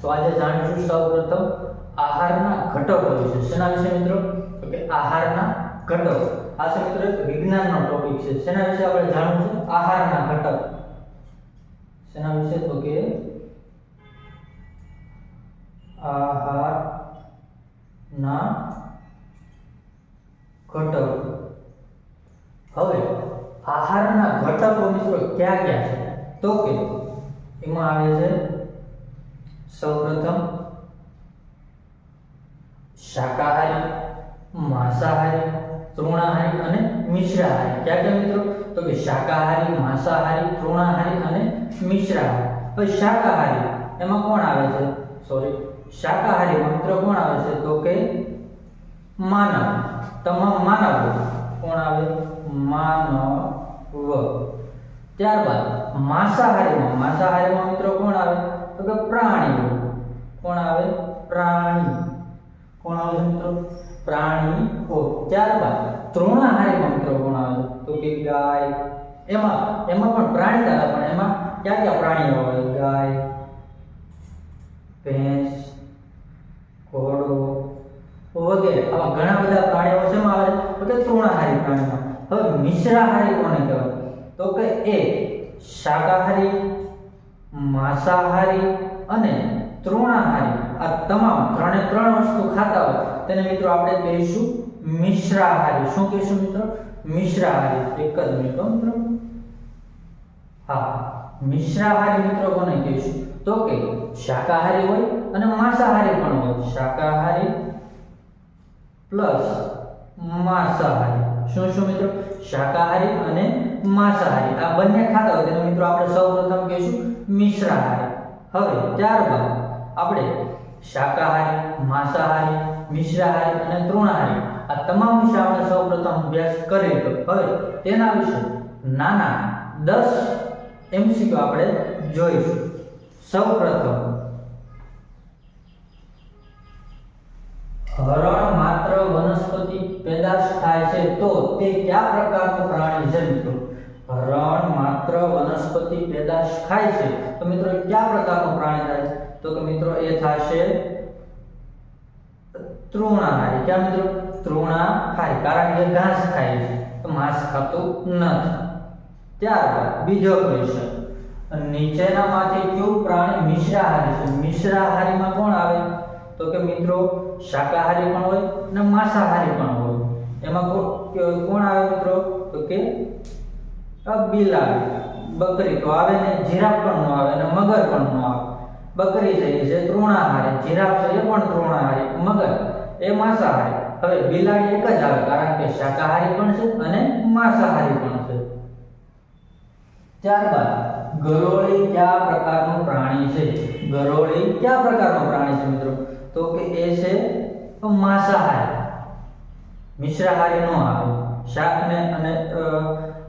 તો આજે જાણીશું સૌપ્રથમ આહારના ઘટકો વિશે. શેના વિશે મિત્રો? તો કે આહારના ઘટકો. આ છે મિત્રો એક વિજ્ઞાનનો ટોપિક છે. શેના વિશે આપણે જાણવું છે? આહારના ઘટક. શેના વિશે? તો કે આહારના ઘટકો. હવે આહારના ઘટકો મિત્રો ક્યાં ક્યાં છે? તો કે એમાં આવે છે સૌપ્રથમ શાકાહારી, માંસાહારી, તૃણાહારી અને મિશ્રાહારી. ક્યાં ક્યાં મિત્રો? તો કે શાકાહારી, માંસાહારી, તૃણાહારી અને મિશ્રાહારી. હવે શાકાહારી એમાં કોણ આવે છે? શાકાહારીમાં મિત્રો કોણ આવે છે? તો કે માનવ, તમામ માનવો. કોણ આવે? માનવ. ત્યારબાદ માંસાહારીમાં મિત્રો કોણ આવે? તો કે પ્રાણીઓ. કોણ આવે? પ્રાણી. કોણ આવે છે મિત્રો? પ્રાણીઓ. ત્યારબાદ તૃણાહારીમાં મિત્રો કોણ આવે? તો કે ગાય. એમાં પણ પ્રાણી આવે, પણ એમાં ક્યાં ક્યાં પ્રાણીઓ આવે? ગાય, ભેંસ, ઘોડો વગેરે. આવા ઘણા બધા પ્રાણીઓ શેમાં આવે? તો કે તૃણાહારી પ્રાણીમાં. હવે મિશ્રાહારી કોને કહેવાય? તો કે એ શાકાહારી, માંસાહારી અને તૃણાહારી આ તમામ ત્રણ વસ્તુ ખાતા હોય તેને મિત્રો આપણે કહીશું મિશ્રાહારી. શું કહીશું મિત્રો? મિશ્રાહારી. એક જ મિનિટ મિત્રો. હા, મિશ્રાહારી મિત્રો કોને કહીશું? તો કે શાકાહારી હોય અને માંસાહારી પણ હોય. શાકાહારી પ્લસ માંસાહારી. શું મિત્રો? શાકાહારી અને માંસાહારી આ બંને ખાતા હોય તેને મિત્રો આપણે સૌપ્રથમ કહીશું મિશ્રાહારી. હવે ત્યારબાદ આપણે શાકાહારી, માંસાહારી, મિશ્રાહારી અને તૃણાહારી આ તમામ વિશે આપણે સૌપ્રથમ અભ્યાસ કરી લો. હવે તેના વિશે નાના 10 MCQ આપણે જોઈશું. સૌપ્રથમ હરણ માત્ર વનસ્પતિ પેદાશ ખાય છે તો તે કયા પ્રકારનું પ્રાણી છે મિત્રો? હરણ માત્ર વનસ્પતિ પેદાશ ખાય છે તો મિત્રો કયા પ્રકારનું પ્રાણી થાય? તો કે મિત્રો એ થશે તૃણાહારી. ક્યાં મિત્રો? તૃણાહારી. કારણ કે ઘાસ ખાય છે તો માંસ ખાતું નથી. ત્યારબાદ બીજો ક્વેશ્ચન, નીચેનામાંથી કયું પ્રાણી મિશ્રાહારી છે? મિશ્રાહારીમાં કોણ આવે? તો કે મિત્રો શાકાહારી પણ હોય અને માંસાહારી પણ હોય. એમાં કોણ આવે મિત્રો? તો કે બિલાડી, બકરી તો આવે ને, જીરાફ પણ ન આવે અને મગર પણ ન આવે. બકરી છે એ છે તૃણાહારી, જીરાફ છે એ પણ તૃણાહારી, મગર એ માંસાહારી. હવે બિલાડી એક જ આવે કારણ કે શાકાહારી પણ છે અને માંસાહારી પણ છે. ત્યારબાદ ગરોળી કયા પ્રકારનું પ્રાણી છે? ગરોળી કયા પ્રકારનું પ્રાણી છે મિત્રો? તો કે એ છે માંસાહારી. મિશ્રાહારી નો આવે. શાક ને અને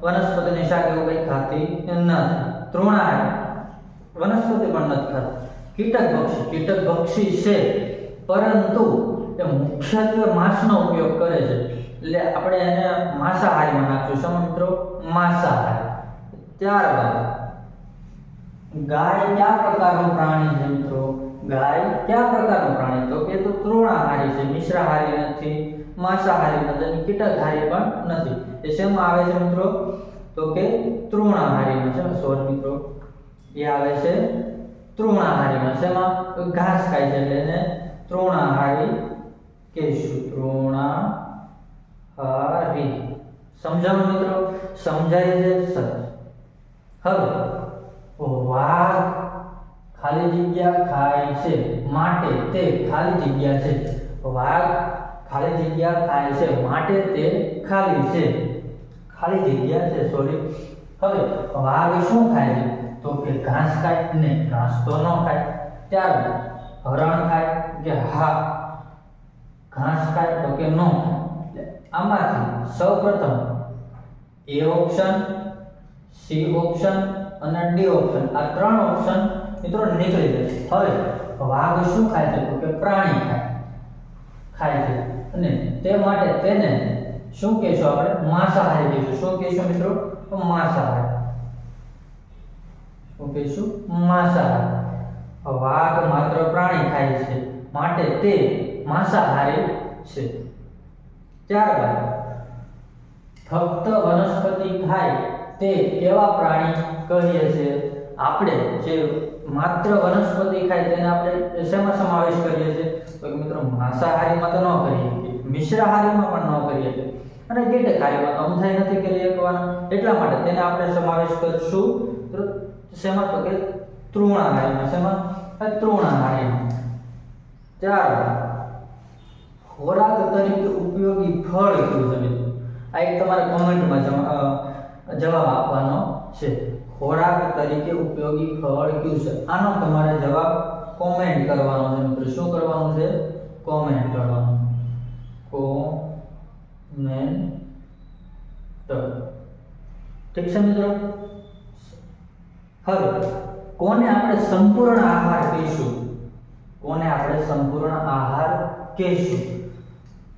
વનસ્પતિને શાક એવું કંઈ ખાતી નથી. તૃણાહારી, વનસ્પતિ પણ નથી ખાતી. કીટકભક્ષી છે પરંતુ એ મુખ્યત્વે માંસનો ઉપયોગ કરે છે એટલે આપણે એને માંસાહારીમાં નાખીશું. શું મિત્રો? માંસાહારી. ત્યારબાદ ગાય કયા પ્રકારનું પ્રાણી છે મિત્રો? ગાય કયા પ્રકારનું પ્રાણી? તો કે તો તૃણાહારી છે, મિશ્રાહારી નથી, માંસાહારી નથી અને કીટકહારી પણ નથી. એ શેમાં આવે છે મિત્રો? તો કે તૃણાહારીમાં છે. મિત્રો એ આવે છે તૃણાહારીમાં. શેમાં? ઘાસ ખાય છે એટલે એને તૃણાહારી કહીશું. તૃણાહારી. સમજાણું મિત્રો? સમજાય છે? સરસ. હવે વાઘ ખાલી જગ્યા ખાય છે માટે તે ખાલી જગ્યા છે. વાઘ ખાલી જગ્યા ખાય છે માટે તે ખાલી છે. ખાલી જગ્યા છે. હવે વાઘ શું ખાય છે? તો કે ઘાસ ખાય ને, ઘાસ તો ન ખાય. ત્યારબાદ હરણ ખાય કે હા, ઘાસ ખાય તો કે નો. આમાંથી સૌપ્રથમ એ ઓપ્શન, સી ઓપ્શન અને ડી ઓપ્શન આ 3 ઓપ્શન મિત્રો નીકળી જશે. હવે વાઘ શું ખાય છે? તો કે પ્રાણી ખાય છે અને તે માટે તેને શું કહેશું આપણે? માંસાહારી કહીશું. શું કહીશું મિત્રો? માંસાહારી. શું કહીશું? માંસાહારી. વાઘ માત્ર પ્રાણી ખાય છે માટે તે માંસાહારી છે. ત્યારબાદ ફક્ત વનસ્પતિ ખાય તે કેવા પ્રાણી કહીએ છીએ? આપણે જે માત્ર વનસ્પતિ ખાય તેને આપણે શેમાં સમાવેશ કરીએ છીએ? તો મિત્રો માંસાહારીમાં તો ન કરીએ શકીએ, મિશ્રાહારીમાં પણ ન કરીએ શકીએ અને કીટકહારીમાં તો અમથાઈ નથી કરી શકવાના. એટલા માટે તેને આપણે સમાવેશ કરીશું તો શેમાં? તો કે તૃણાહારીમાં. શેમાં? તૃણાહારીમાં. ત્યારબાદ ખોરાક તરીકે ઉપયોગી ફળ કયું છે મિત્રો? આ એક તમારે કોમેન્ટમાં જવાબ આપવાનો છે. ખોરાક તરીકે ઉપયોગી ફળ કયું છે? આનો તમારે જવાબ કોમેન્ટ કરવાનો છે મિત્રો. શું કરવાનું છે? કોમેન્ટ કરવાનું. કોમેન્ટ. ઠીક છે મિત્રો. હવે કોને આપણે સંપૂર્ણ આહાર કહીશું? કોને આપણે સંપૂર્ણ આહાર કહીશું?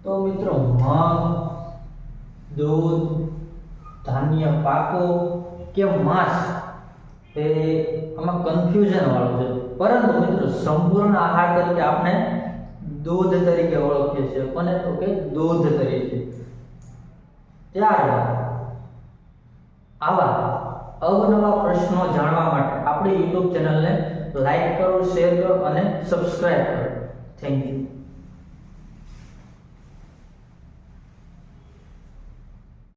તો મિત્રો મગ, દૂધ, ધાન્ય પાકો કે માંસ, એ આમાં કન્ફ્યુઝન વાળું છે. પરંતુ મિત્રો સંપૂર્ણ આહાર તરીકે આપણે દૂધ તરીકે ઓળખીએ છીએ. કોને? તો કે દૂધ તરીકે. ત્યારબાદ આવા અવનવા પ્રશ્નો જાણવા માટે આપણી YouTube ચેનલને લાઈક કરો, શેર કરો અને સબસ્ક્રાઇબ કરો. Thank you.